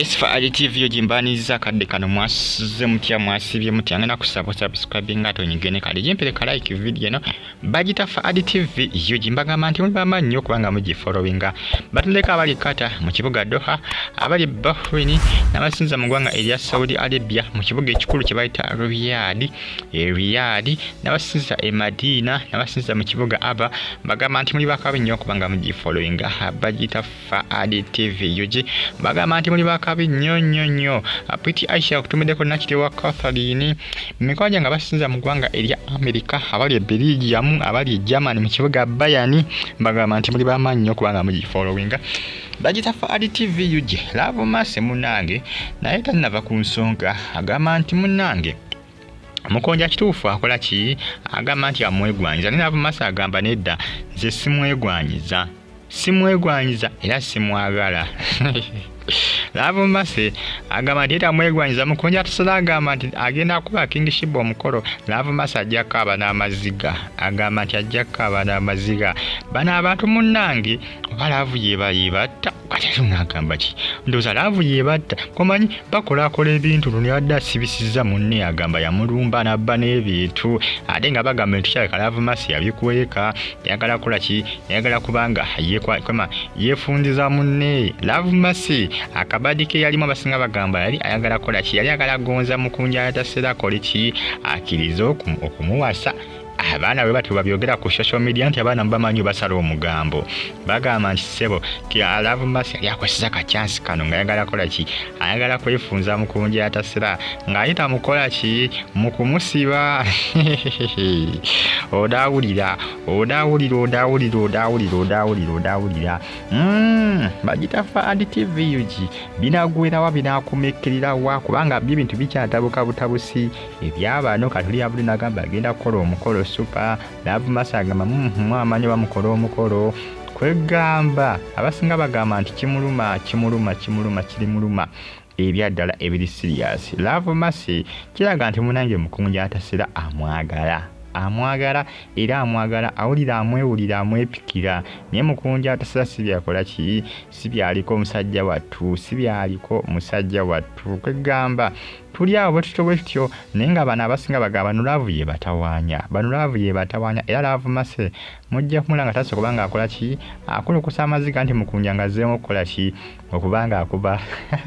Yes, for TV yojimbaniza kadde kano mwasize mutya mwasibye mutya ngena kusaba subscribe ngato nyingene kali jimpere ka like video no bagita for TV yojimbaga manti muli bamanyo kubanga muji followinga batuleka abali kata mu kibuga Doha abali Bahrain n'abasinza mu gwanga Ebya Saudi Arabia mu kibuga ekikulu kye bayita Riyadh n'abasinza Madina n'abasinza mu kibuga Aba bagamba nti muli bakabinyo kubanga muji followinga bagita for TV yoji bagamba nti muli kabi nyonyo apiti Aisha kutumideko nakitewa Catherine mikoja nga basinza mu gwanga erya America abali Belgium abali Germany mu kibuga Bayern bagamba nti muli bamanyo kubanga muji followinga bagita for TV yuje lavo mase munange naye tanava ku nsonga agamba nti munange Omukunja kituufu akola ki agamba nti amwegwanyiza nina masa agamba nedda nze simwegwanyiza era simwagala Lavo mase agamba nti amwegwanyiza Omukunja Ataseera agamba nti agenda kuba kingship omukolo lavo mase ajja kaba n'amaziga agamba nti ajja kaba n'amaziga bana abantu munnange balavu yebatta kati nagamba ki ndoza lavu yebatta komanyi bakola ebintu luni adda sibisiza munne agamba yamulumba nabba n'ebintu ate nga bagamba nti kyaleka lavo mase yabikweka yagala kola ki yagala kubanga yefundiza munne lavo mase Akabidde yalimu abasinga bagamba yali ayagala kola ki yali ayagala gonza Omukunja Ataseera kole ki akiriza okumuwasa abaana bwe batu babyogera ku social media nti abaana mbamanyi basala omugambo bagamba nti sebo ki lavo mase yakwesiza ka chance kano nga ayagala kola ki ayagala kwefunza Omukunja Ataseera ng'ayita mukola ki mukumusiba odawulira bagita for TV yuji binagwerawa binakumekirirawa kubanga bintu bikyatabuka butabusi ebyabano katuli abuli nagamba agenda kukola omukolo super lavo mase agamba amanyi bamukola omukolo kwegamba abasinga bagamba nti kimuluma kirimuluma ebyaddala ebiri serious lavo mase kiraga nti munange Omukunja Ataseera amwagala era amwagala awulira amwewulira amwepikira naye Omukunja Ataseera sibyakola ki sibyaliko musajja wattu kwegamba tuli awo bwetutyo naye nga bano abasinga bagamba bano laavu yebatawaanya era lavo mase mujja kumulanga taso kubanga akola ki akulukusa amaziga nti Mukunja nga azzeemu okukola ki okubanga akuba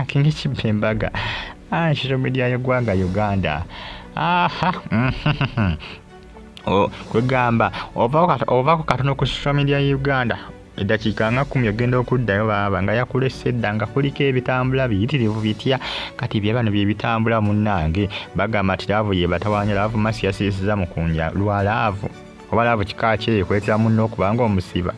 kingship embaga social media y'eggwanga Uganda kwegamba ovako katono ku social media ya Uganda eddakiika nga 10 ogenda okuddayo baba nga yakulese edda nga kuliko ebitambula biyitirivu bitya kati byebano byebitambula munnange bagamba nti lavo yebatawaanya lavo mase yasirisiza Mukunja lwa lavo oba lavo kika kye kwetera munno okubanga omusiba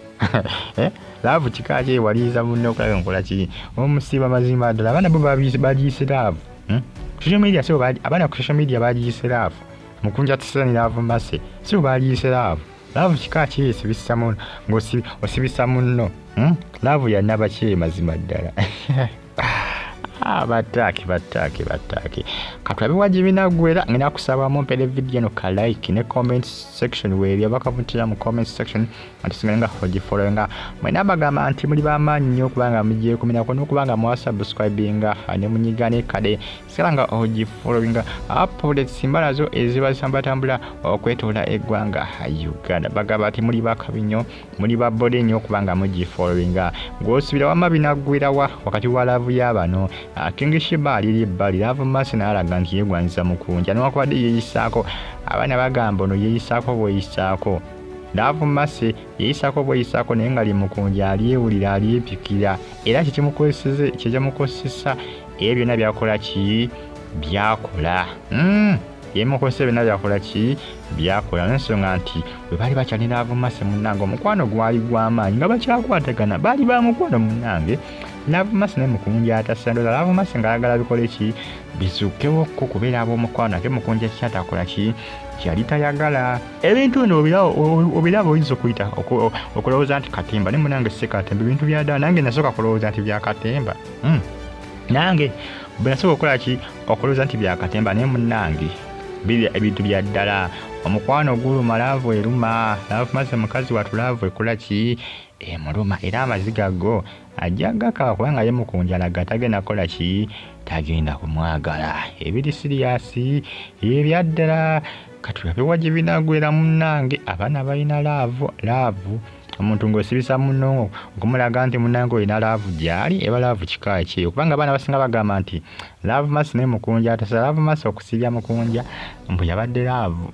lavo kika kye waliiza munno okulaga nkola ki omusiba mazima ddala abaana bo bagiyise lavo abaana ku social media bagiyise lavo Omukunja Ataseera ni lavo mase si baliyise lavo kika kye sibisa munno ng'osibisa munno lavo yanaba kye mazima ddala bataki katulabe waji binagwera ngena kusabamu mpere video no ka like ne comment section weebya bakavutira mu comment section atisinga hoji followinga mwena bagamba nti muli bamanyi okubanga mugiye kuminako n'okubanga mu subscribinga ne munyigane kade silanga hoji followinga upload simbalazo ezibasambatambula okwetola eggwanga Uganda bagamba nti muli bakabinyo muli babode nnyo okubanga mugi followinga ng'osubira wama binagwera wakati wa lavo y'abano kingship aliri bali lavo mase n'alaga nti yegwanyiza Mukunja n'wakubadde yeeyisaako abaana bagamba ono yeeyisaako lavo mase yeeyisaako naye nga li Mukunja alyewulira alyepikira era kyekimukosesa ebyo byonna byakola ki byakola yemukozesa byonna byakola ki byakola n'ensonga nti bwe bali bakyali lavo mase munnange omukwano gwali gw'amaanyi nga bakyakwatagana bali bamukwano munnange lavo mase ne Mukunja Ataseera lavo mase ng'ayagala bikole ki bizukewo ko kubeera ab'omukwano ate Mukunja kyatakola ki kyali tayagala ebintu bino obiraba oyinza okuyita okulowooza nti katemba ne munange si katemba ebintu bya ddala nange nasooka kulowooza nti bya katemba nange bwe nasooka okukola ki okulowooza nti bya katemba naye munnange biri ebintu bya ddala omukwano guluma lavo eruma lavo mase mukazi wattu lavo ekola ki muluma era amaziga go ajagaka kubanga ye Mukunja alaga tagenda kola ki tagenda kumwagala ebiri serious ebya ddala katulabe waje binagwera munnange abaana balina laavu omuntu ng'osibisa munno okumulaga nti munnange olina laavu gyali eba laavu kika ki kubanga abaana basinga bagamba nti laavu masi ne Mukunja Ataseera laavu masi okusibya Mukunja mbu yabadde laavu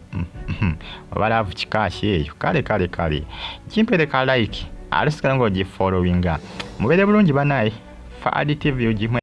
oba laavu kika ki eyo kale kimpereka like alisikala ng'ogifollowinga mubeere bulungi banaye Fadi TV